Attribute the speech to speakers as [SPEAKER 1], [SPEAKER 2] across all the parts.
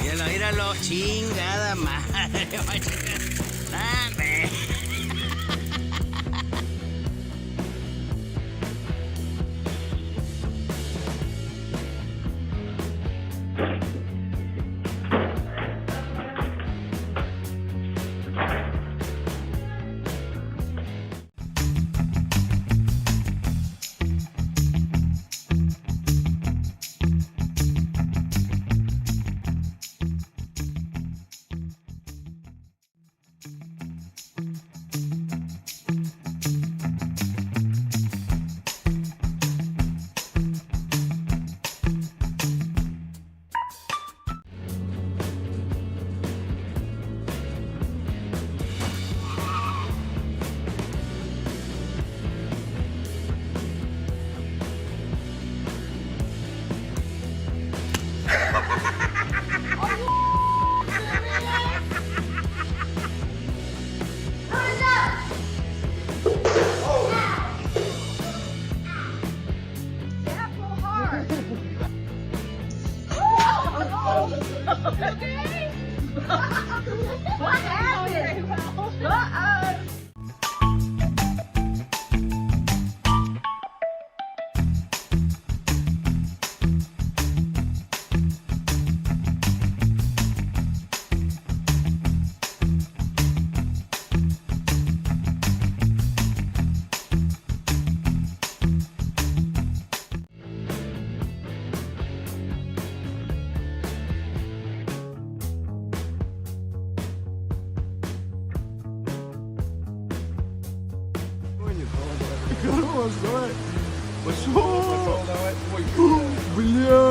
[SPEAKER 1] Míralo, míralo, chingada madre. Dame.
[SPEAKER 2] What happened? Uh-oh.
[SPEAKER 3] Пошел! Бля!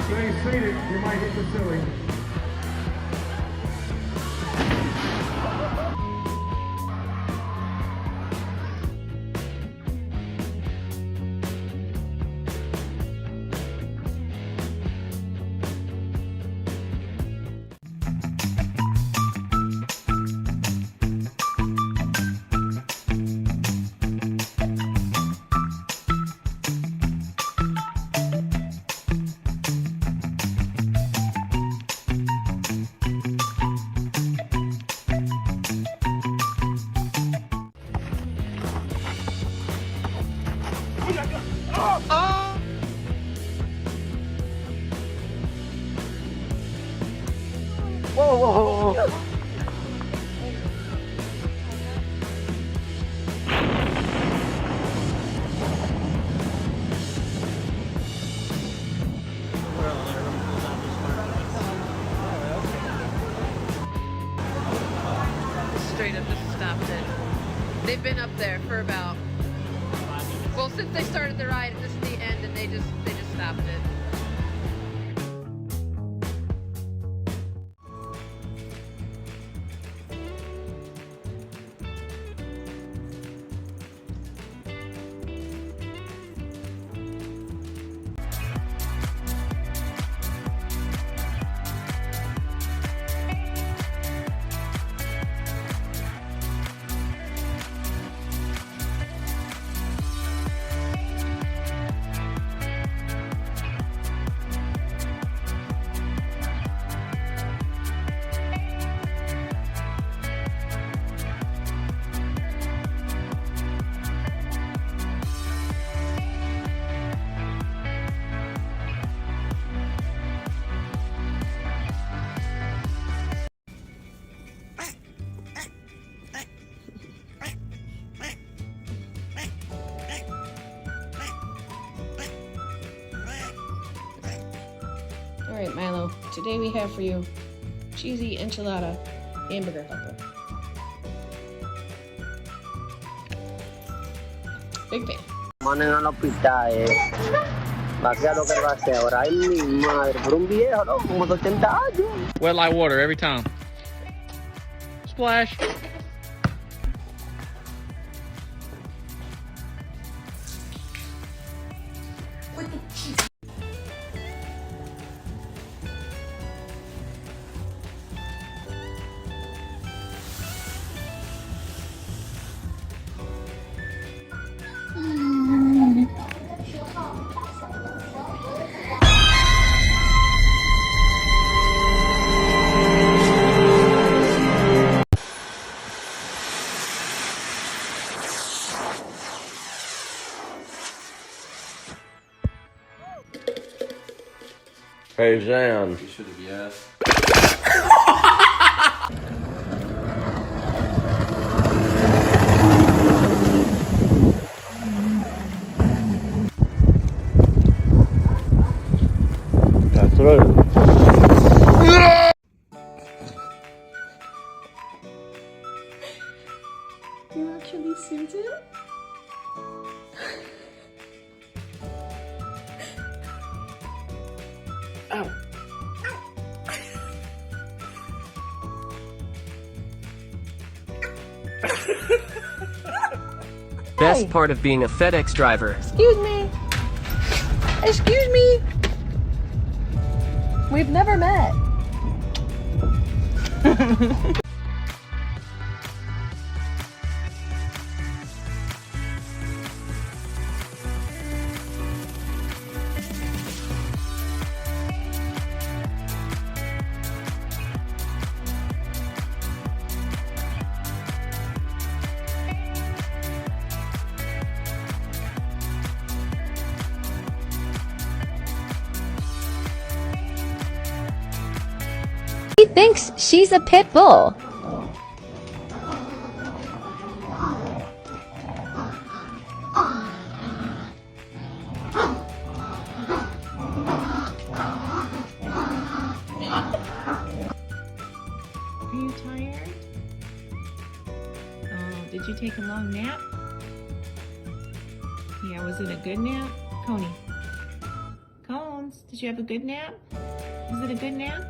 [SPEAKER 4] Stay seated, you might hit the ceiling.
[SPEAKER 3] Whoa, whoa, whoa, whoa.
[SPEAKER 5] Straight up just stopped it. They've been up there for about, well, since they started the ride, and this is the end, and they just stopped it.
[SPEAKER 2] All right, Milo. Today we have for you cheesy enchilada hamburger helper. Big fan.
[SPEAKER 6] Mano, no lo pistae. Vaciado que va a ser ahora. Ay, mi madre. Por un viejo, ¿no? Como de 80 años.
[SPEAKER 7] Wet like water every time. Splash.
[SPEAKER 3] Hey, Jan.
[SPEAKER 8] You should have yes.
[SPEAKER 3] That's right.
[SPEAKER 2] You actually sent it?
[SPEAKER 6] Best part of being a FedEx driver.
[SPEAKER 2] Excuse me. Excuse me. We've never met.
[SPEAKER 9] He thinks she's a pit bull.
[SPEAKER 2] Are you tired? Oh, did you take a long nap? Yeah, was it a good nap? Coney. Cones, did you have a good nap? Was it a good nap?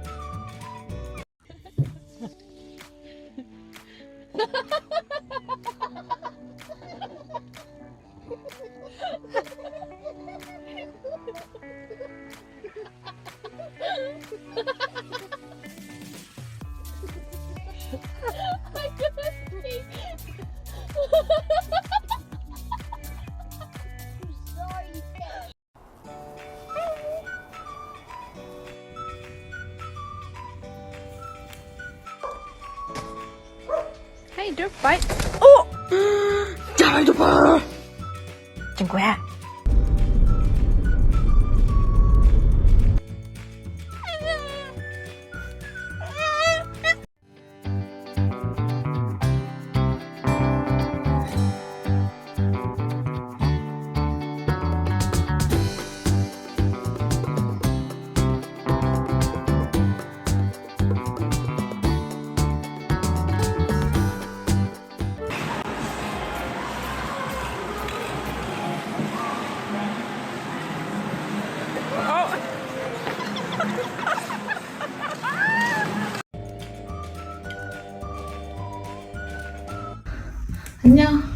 [SPEAKER 5] Hey, don't bite.
[SPEAKER 9] Đừng quá.
[SPEAKER 2] 안녕.